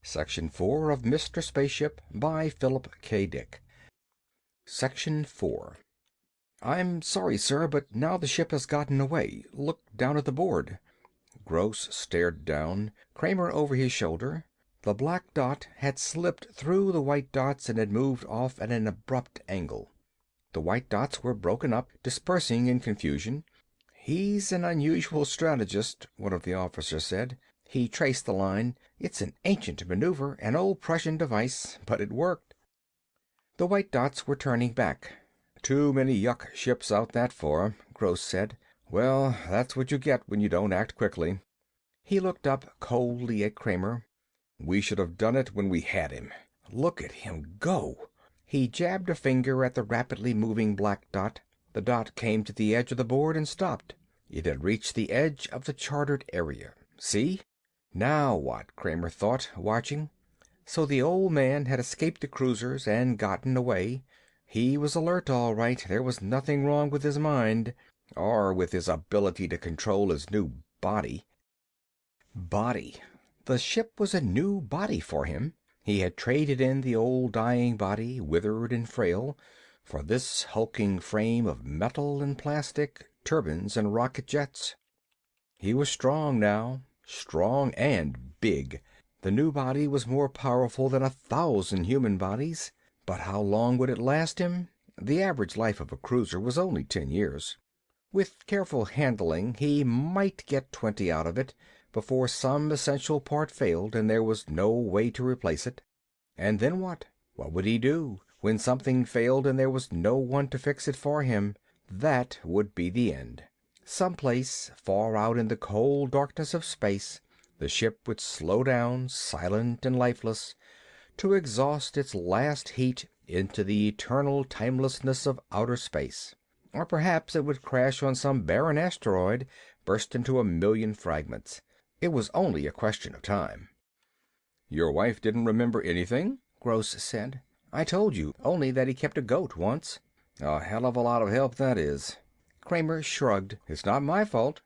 Section 4 of Mr. Spaceship by Philip K. Dick. Section 4. I'm sorry, sir, but now the ship has gotten away. Look down at the board. Gross stared down, Kramer over his shoulder. The black dot had slipped through the white dots and had moved off at an abrupt angle. The white dots were broken up, dispersing in confusion. He's an unusual strategist, one of the officers said. He traced the line. It's an ancient maneuver, an old Prussian device, but it worked. The white dots were turning back. Too many Yuck ships out that far, Gross said. Well, that's what you get when you don't act quickly. He looked up coldly at Kramer. We should have done it when we had him. Look at him go. He jabbed a finger at the rapidly moving black dot. The dot came to the edge of the board and stopped. It had reached the edge of the charted area. See? Now what? Kramer thought, watching. So the old man had escaped the cruisers and gotten away. He was alert, all right. There was nothing wrong with his mind, or with his ability to control his new body. Body. The ship was a new body for him. He had traded in the old dying body, withered and frail, for this hulking frame of metal and plastic, turbines and rocket jets. He was strong now, strong and big. The new body was more powerful than 1,000 human bodies. But how long would it last him? The average life of a cruiser was only 10 years. With careful handling, he might get 20 out of it before some essential part failed and there was no way to replace it. And then what? What would he do when something failed and there was no one to fix it for him? That would be the end. Someplace far out in the cold darkness of space, the ship would slow down, silent and lifeless, to exhaust its last heat into the eternal timelessness of outer space. Or perhaps it would crash on some barren asteroid, burst into a million fragments. It was only a question of time. Your wife didn't remember anything? Gross said. I told you, only that he kept a goat once. A hell of a lot of help, that is. Kramer shrugged. It's not my fault.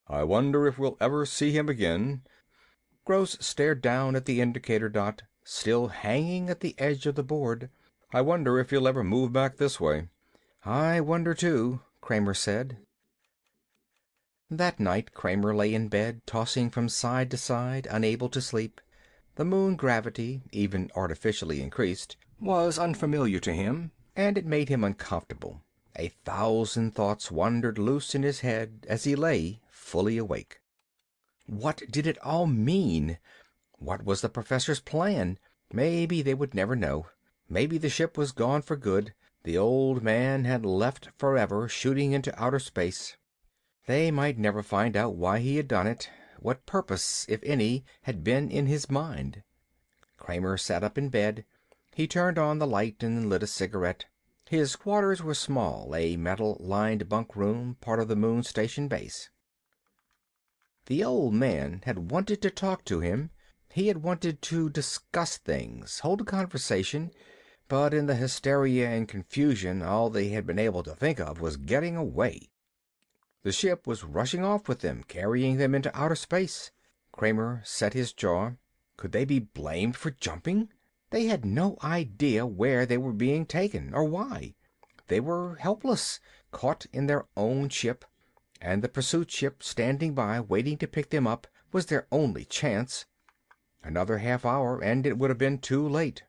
I wonder if we'll ever see him again. Gross stared down at the indicator dot, still hanging at the edge of the board. I wonder if he'll ever move back this way. I wonder too, Kramer said. That night Kramer lay in bed, tossing from side to side, unable to sleep. The moon gravity, even artificially increased, was unfamiliar to him, and it made him uncomfortable. 1,000 thoughts wandered loose in his head as he lay fully awake. What did it all mean? What was the professor's plan? Maybe they would never know. Maybe the ship was gone for good. The old man had left forever, shooting into outer space. They might never find out why he had done it, what purpose, if any, had been in his mind. Kramer sat up in bed. He turned on the light and lit a cigarette. His quarters were small, a metal-lined bunk room, part of the moon station base. The old man had wanted to talk to him. He had wanted to discuss things, hold a conversation, but in the hysteria and confusion all they had been able to think of was getting away. The ship was rushing off with them, carrying them into outer space. Kramer set his jaw. Could they be blamed for jumping? They had no idea where they were being taken, or why. They were helpless, caught in their own ship, and the pursuit ship standing by waiting to pick them up was their only chance. Another half hour and it would have been too late.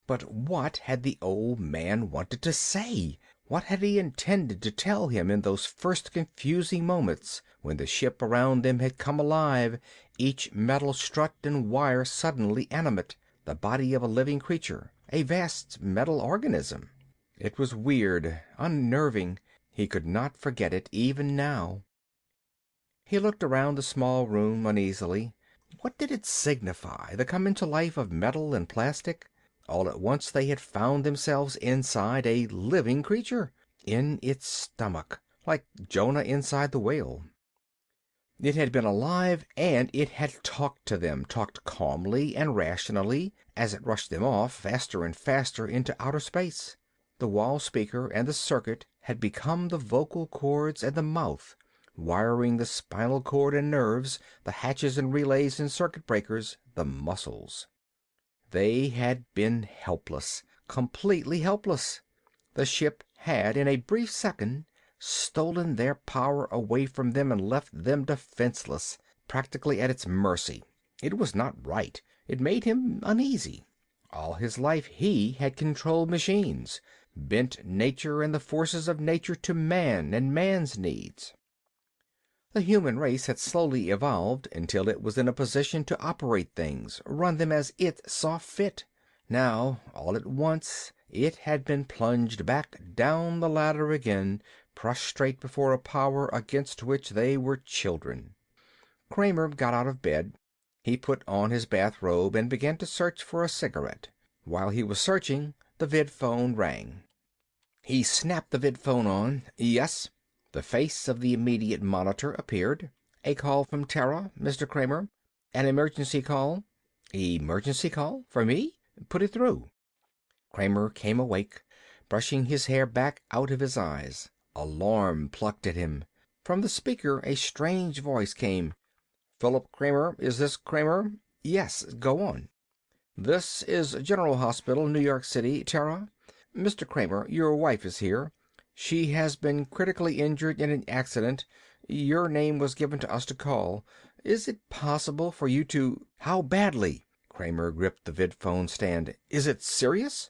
But what had the old man wanted to say? What had he intended to tell him in those first confusing moments when the ship around them had come alive, each metal strut and wire suddenly animate, the body of a living creature, a vast metal organism? It was weird, unnerving. He could not forget it even now. He looked around the small room uneasily. What did it signify, the coming to life of metal and plastic? All at once they had found themselves inside a living creature, in its stomach, like Jonah inside the whale. It had been alive, and it had talked to them, talked calmly and rationally as it rushed them off, faster and faster, into outer space. The wall speaker and the circuit had become the vocal cords and the mouth wiring the spinal cord and nerves, the hatches and relays and circuit breakers, the muscles. They had been helpless, completely helpless. The ship had, in a brief second, stolen their power away from them and left them defenseless, practically at its mercy. It was not right. It made him uneasy. All his life he had controlled machines, bent nature and the forces of nature to man and man's needs. The human race had slowly evolved until it was in a position to operate things, run them as it saw fit. Now, all at once, it had been plunged back down the ladder again, prostrate before a power against which they were children. Kramer got out of bed. He put on his bathrobe and began to search for a cigarette. While he was searching, the vidphone rang. He snapped the vidphone on. Yes. The face of the immediate monitor appeared. A call from Terra, Mr. Kramer. An emergency call. Emergency call? For me? Put it through. Kramer came awake, brushing his hair back out of his eyes. Alarm plucked at him. From the speaker a strange voice came. Philip Kramer, is this Kramer? Yes, go on. This is General Hospital, New York City, Terra. Mr. Kramer, your wife is here. She has been critically injured in an accident. Your name was given to us to call. Is it possible for you to... How badly? Kramer gripped the vidphone stand. Is it serious?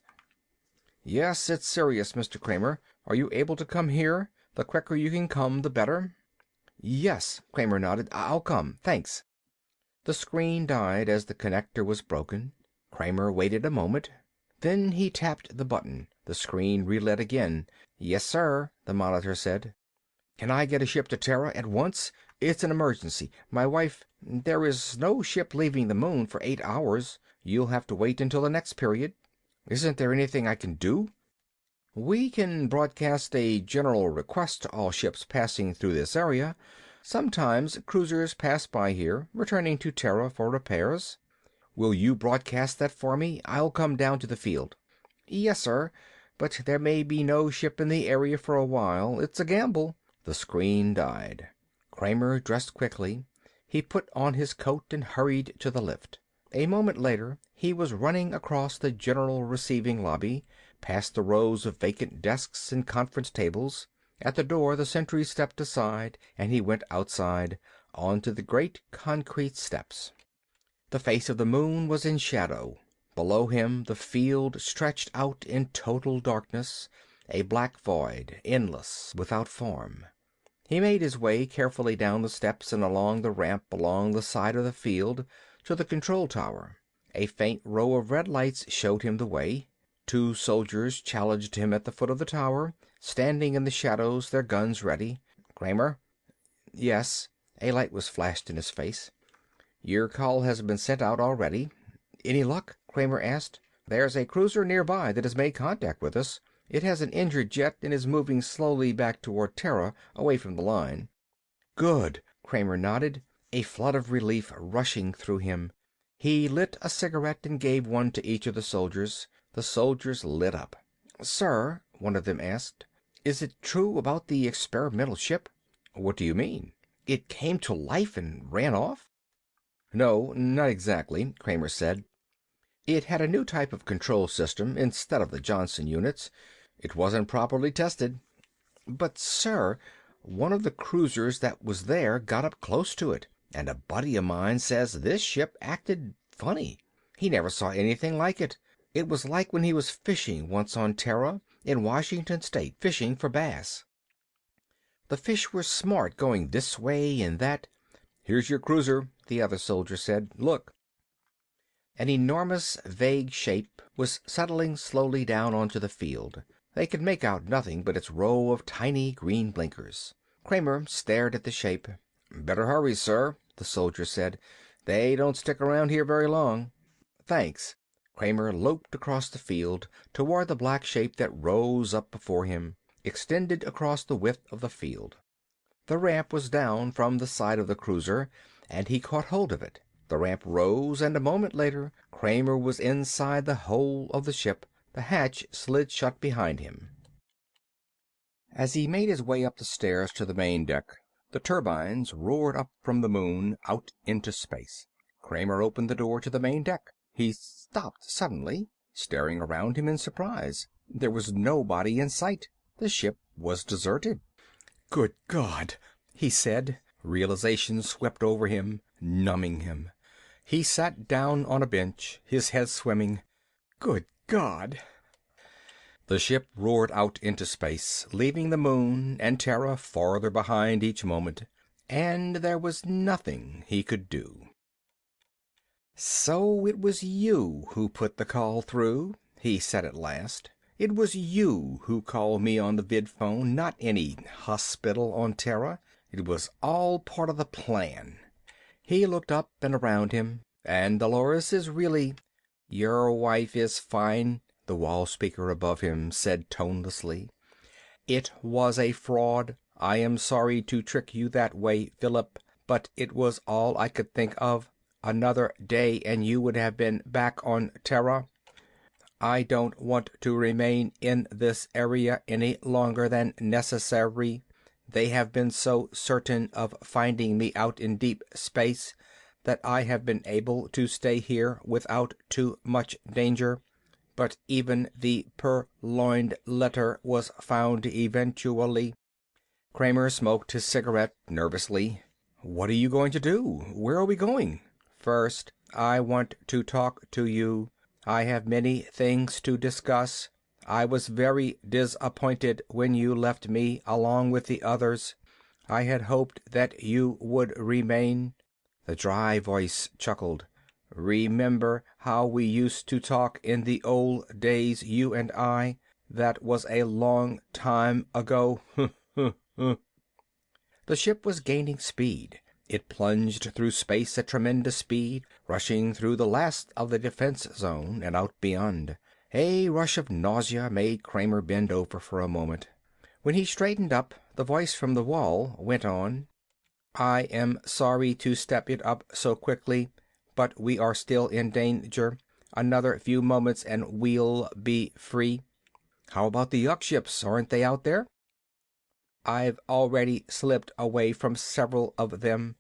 Yes, it's serious, Mr. Kramer. Are you able to come here? The quicker you can come, the better. Yes, Kramer nodded. I'll come. Thanks. The screen died as the connector was broken. Kramer waited a moment. Then he tapped the button. The screen relit again. Yes, sir, the monitor said. Can I get a ship to Terra at once? It's an emergency. My wife... There is no ship leaving the moon for 8 hours. You'll have to wait until the next period. Isn't there anything I can do? We can broadcast a general request to all ships passing through this area. Sometimes cruisers pass by here, returning to Terra for repairs. Will you broadcast that for me? I'll come down to the field. Yes, sir, but there may be no ship in the area for a while. It's a gamble. The screen died. Kramer dressed quickly. He put on his coat and hurried to the lift. A moment later he was running across the general receiving lobby, past the rows of vacant desks and conference tables. At the door the sentry stepped aside and he went outside, onto the great concrete steps. The face of the moon was in shadow. Below him the field stretched out in total darkness, a black void, endless, without form. He made his way carefully down the steps and along the ramp along the side of the field to the control tower. A faint row of red lights showed him the way. 2 soldiers challenged him at the foot of the tower, standing in the shadows, their guns ready. Kramer? Yes. A light was flashed in his face. Your call has been sent out already. Any luck? Kramer asked. There's a cruiser nearby that has made contact with us. It has an injured jet and is moving slowly back toward Terra, away from the line. Good, Kramer nodded, a flood of relief rushing through him. He lit a cigarette and gave one to each of the soldiers. The soldiers lit up. Sir, one of them asked, is it true about the experimental ship? What do you mean? It came to life and ran off? No, not exactly, Kramer said. It had a new type of control system instead of the Johnson units. It wasn't properly tested. But, sir, one of the cruisers that was there got up close to it, and a buddy of mine says this ship acted funny. He never saw anything like it. It was like when he was fishing once on Terra, in Washington State, fishing for bass. The fish were smart, going this way and that. Here's your cruiser, the other soldier said. Look. An enormous, vague shape was settling slowly down onto the field. They could make out nothing but its row of tiny green blinkers. Kramer stared at the shape. Better hurry, sir, the soldier said. They don't stick around here very long. Thanks. Kramer loped across the field toward the black shape that rose up before him, extended across the width of the field. The ramp was down from the side of the cruiser, and he caught hold of it. The ramp rose, and a moment later Kramer was inside the hold of the ship. The hatch slid shut behind him. As he made his way up the stairs to the main deck, The turbines roared up from the moon out into space. Kramer opened the door to the main deck. He stopped suddenly, staring around him in surprise. There was nobody in sight. The ship was deserted. "Good God," he said. Realization swept over him, numbing him. He sat down on a bench, his head swimming. "Good God." The ship roared out into space, leaving the moon and Terra farther behind each moment, and there was nothing he could do. "So it was you who put the call through," he said at last. "It was you who called me on the vidphone, not any hospital on Terra. It was all part of the plan." He looked up and around him. "And Dolores is really—" "Your wife is fine," the wall speaker above him said tonelessly. "It was a fraud. I am sorry to trick you that way, Philip, but it was all I could think of. Another day and you would have been back on Terra. I don't want to remain in this area any longer than necessary. They have been so certain of finding me out in deep space that I have been able to stay here without too much danger. But even the purloined letter was found eventually." Kramer smoked his cigarette nervously. "What are you going to do? Where are we going?" "First, I want to talk to you. I have many things to discuss. I was very disappointed when you left me along with the others. I had hoped that you would remain." The dry voice chuckled. "Remember how we used to talk in the old days, you and I? That was a long time ago." The ship was gaining speed. It plunged through space at tremendous speed, rushing through the last of the defense zone and out beyond. A rush of nausea made Kramer bend over for a moment. When he straightened up, the voice from the wall went on. "I am sorry to step it up so quickly, but we are still in danger. Another few moments and we'll be free." "How about the Yuck ships? Aren't they out there?" "I've already slipped away from several of them.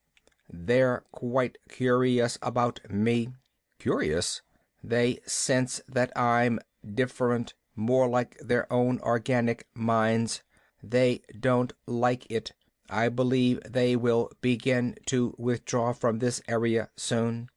They're quite curious about me." "Curious?" "They sense that I'm different, more like their own organic minds. They don't like it. I believe they will begin to withdraw from this area soon.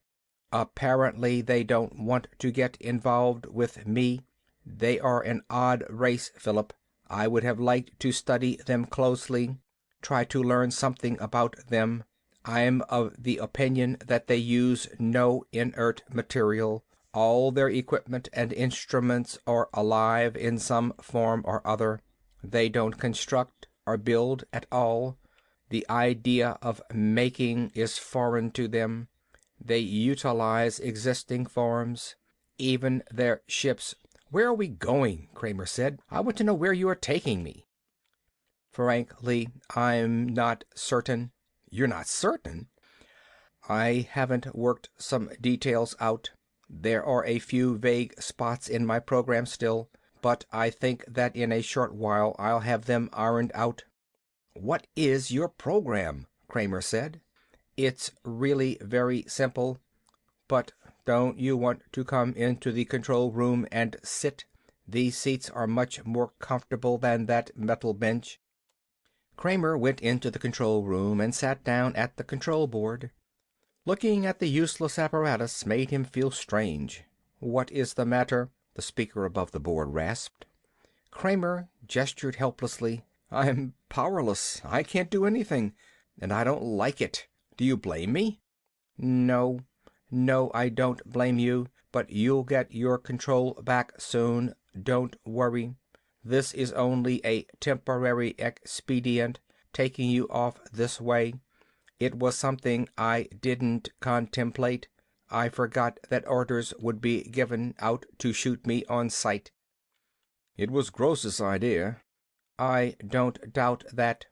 Apparently they don't want to get involved with me. They are an odd race, Philip. I would have liked to study them closely, try to learn something about them. I'm of the opinion that they use no inert material. All their equipment and instruments are alive in some form or other. They don't construct or build at all. The idea of making is foreign to them. They utilize existing forms. Even their ships—" "Where are we going?" Kramer said. "I want to know where you are taking me." "Frankly, I'm not certain." "You're not certain?" "I haven't worked some details out. There are a few vague spots in my program still, but I think that in a short while I'll have them ironed out." "What is your program?" Kramer said. "It's really very simple. But don't you want to come into the control room and sit? These seats are much more comfortable than that metal bench." Kramer went into the control room and sat down at the control board. Looking at the useless apparatus made him feel strange. "What is the matter?" the speaker above the board rasped. Kramer gestured helplessly. "I'm powerless. I can't do anything. And I don't like it. Do you blame me?" "No. No, I don't blame you. But you'll get your control back soon. Don't worry. This is only a temporary expedient, taking you off this way. It was something I didn't contemplate. I forgot that orders would be given out to shoot me on sight." "It was Gross's idea." "I don't doubt that.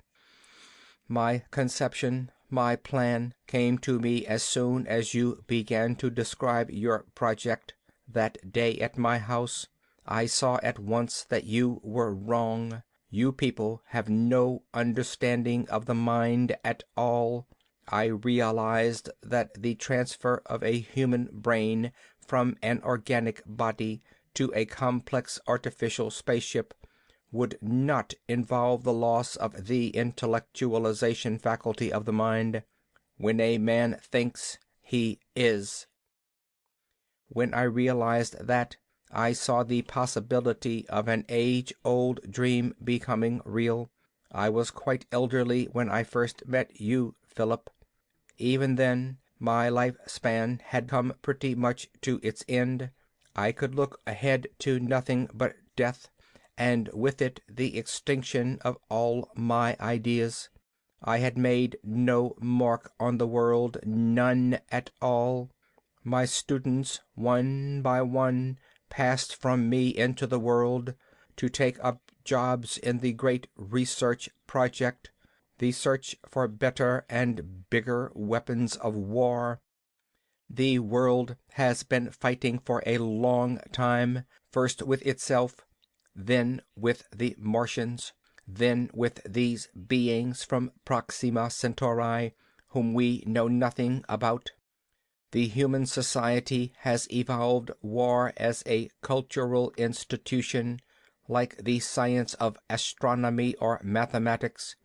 My conception, my plan, came to me as soon as you began to describe your project. That day at my house, I saw at once that you were wrong. You people have no understanding of the mind at all. I realized that the transfer of a human brain from an organic body to a complex artificial spaceship would not involve the loss of the intellectualization faculty of the mind. When a man thinks, he is. When I realized that, I saw the possibility of an age-old dream becoming real. I was quite elderly when I first met you, Philip. Even then, my lifespan had come pretty much to its end. I could look ahead to nothing but death, and with it the extinction of all my ideas. I had made no mark on the world, none at all. My students, one by one, passed from me into the world to take up jobs in the great research project, the search for better and bigger weapons of war. The world has been fighting for a long time, first with itself, then with the Martians, then with these beings from Proxima Centauri whom we know nothing about. The human society has evolved war as a cultural institution, like the science of astronomy or mathematics.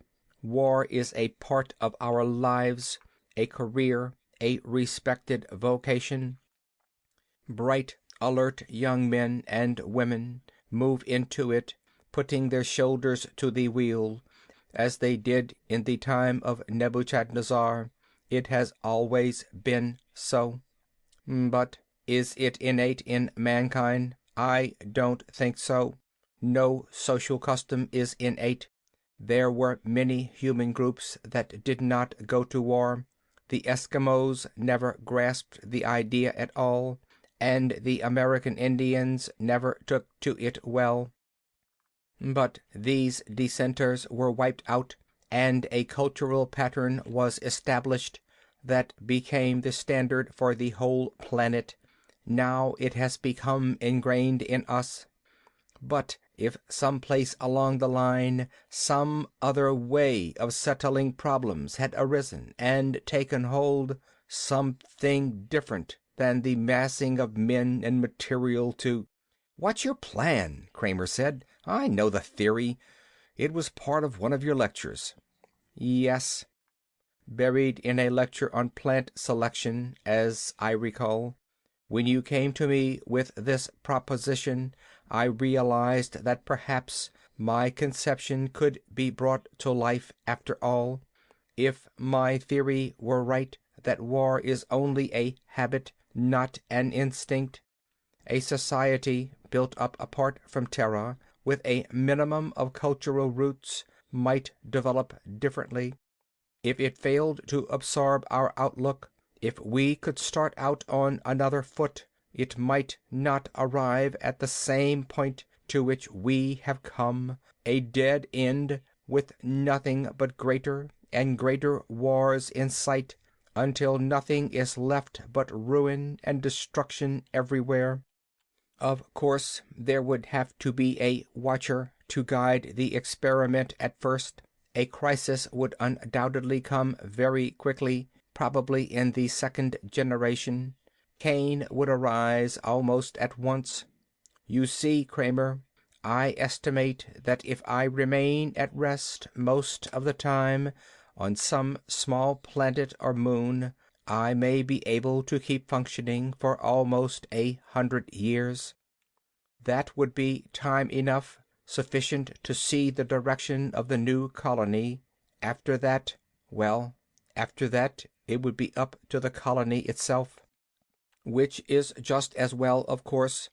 War is a part of our lives, a career, a respected vocation. Bright, alert young men and women move into it, putting their shoulders to the wheel, as they did in the time of Nebuchadnezzar. It has always been so. But is it innate in mankind? I don't think so. No social custom is innate. There were many human groups that did not go to war. The Eskimos never grasped the idea at all, and the American Indians never took to it well. But these dissenters were wiped out, and a cultural pattern was established that became the standard for the whole planet. Now it has become ingrained in us. But if someplace along the line some other way of settling problems had arisen and taken hold, something different than the massing of men and material to... "What's your plan?" Kramer said. "I know the theory. It was part of one of your lectures." "Yes. Buried in a lecture on plant selection, as I recall. When you came to me with this proposition, I realized that perhaps my conception could be brought to life after all. If my theory were right, that war is only a habit, not an instinct, a society built up apart from Terra, with a minimum of cultural roots, might develop differently. If it failed to absorb our outlook, if we could start out on another foot, it might not arrive at the same point to which we have come, a dead end, with nothing but greater and greater wars in sight, until nothing is left but ruin and destruction everywhere. Of course, there would have to be a watcher to guide the experiment at first. A crisis would undoubtedly come very quickly, probably in the second generation. Cain would arise almost at once. You see, Kramer, I estimate that if I remain at rest most of the time on some small planet or moon, I may be able to keep functioning for almost 100 years. That would be time enough, sufficient to see the direction of the new colony. After that, well, after that it would be up to the colony itself. Which is just as well, of course.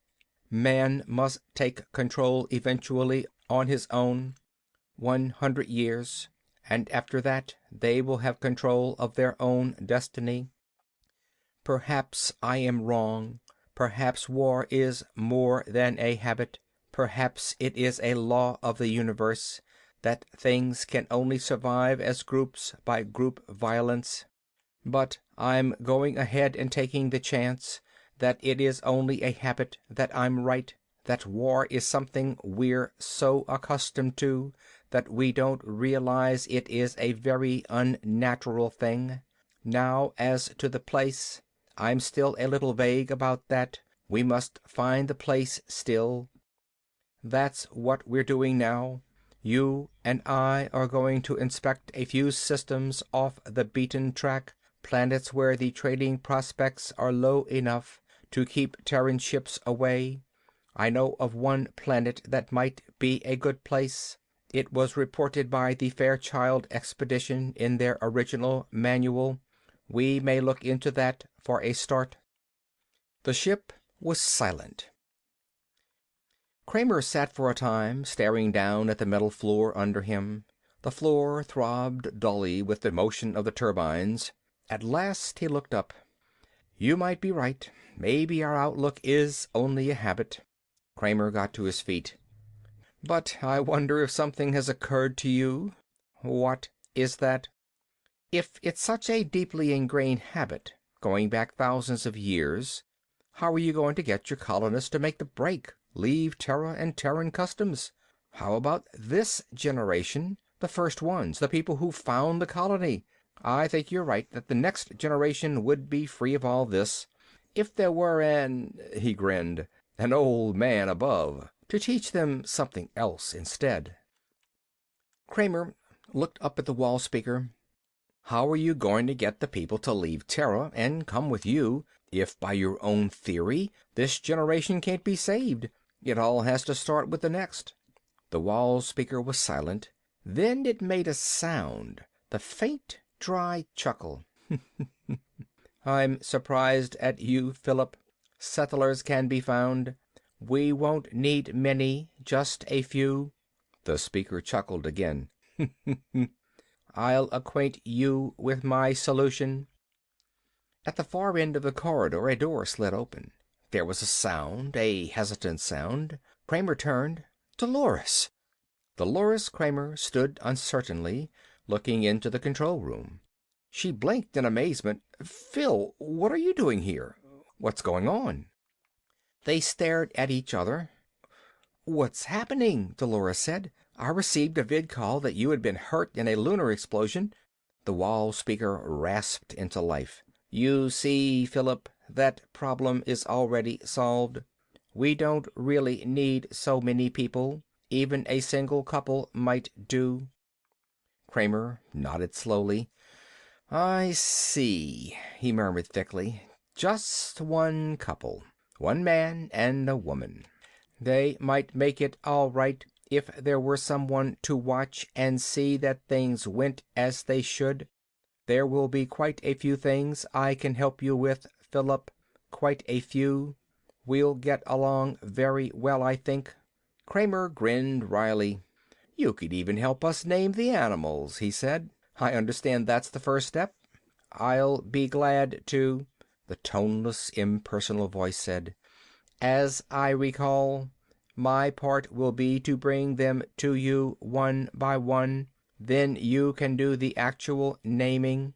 Man must take control eventually on his own. 100 years, and after that they will have control of their own destiny. Perhaps I am wrong. Perhaps war is more than a habit. Perhaps it is a law of the universe that things can only survive as groups by group violence. But I'm going ahead and taking the chance that it is only a habit, that I'm right, that war is something we're so accustomed to that we don't realize it is a very unnatural thing. Now, as to the place, I'm still a little vague about that. We must find the place still. That's what we're doing now. You and I are going to inspect a few systems off the beaten track, planets where the trading prospects are low enough to keep Terran ships away. I know of one planet that might be a good place. It was reported by the Fairchild Expedition in their original manual. We may look into that for a start. The ship was silent. Kramer sat for a time, staring down at the metal floor under him. The floor throbbed dully with the motion of the turbines. At last he looked up. You might be right. Maybe our outlook is only a habit. Kramer got to his feet. But I wonder if something has occurred to you. What is that? If it's such a deeply ingrained habit, going back thousands of years, how are you going to get your colonists to make the break, leave Terra and Terran customs? How about this generation, the first ones, the people who found the colony? I think you're right that the next generation would be free of all this, if there were he grinned, an old man above, to teach them something else instead. Kramer looked up at the wall speaker. How are you going to get the people to leave Terra and come with you, if by your own theory this generation can't be saved? It all has to start with the next. The wall speaker was silent. Then it made a sound, the faint, dry chuckle. I'm surprised at you, Philip. Settlers can be found. We won't need many, just a few. The speaker chuckled again. I'll acquaint you with my solution. At the far end of the corridor, a door slid open. There was a sound, a hesitant sound. Kramer turned. Dolores! Dolores Kramer stood uncertainly, looking into the control room. She blinked in amazement. Phil, what are you doing here? What's going on? They stared at each other. What's happening? Dolores said. I received a vid call that you had been hurt in a lunar explosion. The wall speaker rasped into life. You see, Philip, that problem is already solved. We don't really need so many people. Even a single couple might do. Kramer nodded slowly. I see, he murmured thickly. Just one couple. One man and a woman. They might make it all right if there were someone to watch and see that things went as they should. There will be quite a few things I can help you with, Philip. Quite a few. We'll get along very well, I think. Kramer grinned wryly. You could even help us name the animals, he said. I understand that's the first step. I'll be glad to, the toneless, impersonal voice said. As I recall, my part will be to bring them to you one by one. Then you can do the actual naming.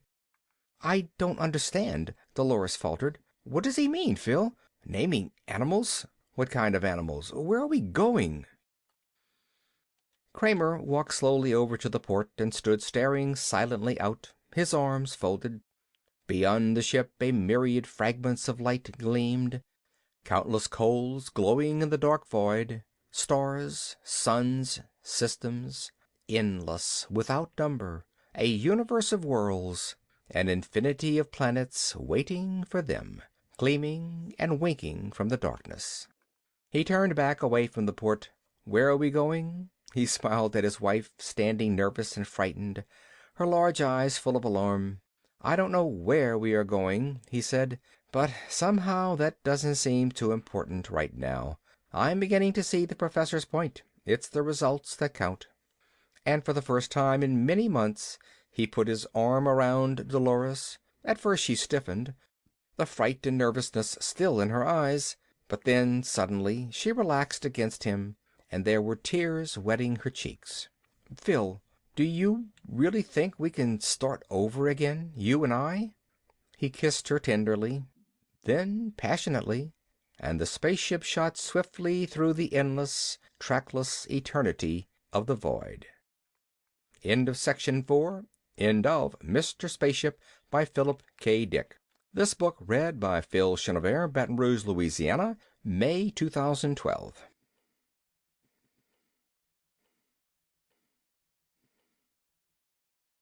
I don't understand, Dolores faltered. What does he mean, Phil? Naming animals? What kind of animals? Where are we going? Kramer walked slowly over to the port and stood staring silently out, his arms folded. Beyond the ship a myriad fragments of light gleamed, countless coals glowing in the dark void, stars, suns, systems, endless, without number, a universe of worlds, an infinity of planets waiting for them, gleaming and winking from the darkness. He turned back away from the port. Where are we going? He smiled at his wife, standing nervous and frightened, her large eyes full of alarm. I don't know where we are going, he said, but somehow that doesn't seem too important right now. I'm beginning to see the professor's point. It's the results that count. And for the first time in many months he put his arm around Dolores. At first she stiffened, the fright and nervousness still in her eyes, but then suddenly she relaxed against him, and there were tears wetting her cheeks. Phil, do you really think we can start over again, you and I? He kissed her tenderly, then passionately. and the spaceship shot swiftly through the endless, trackless eternity of the void. End of Section 4. End of Mr. Spaceship by Philip K. Dick. This book read by Phil Chenevert, Baton Rouge, Louisiana, May 2012.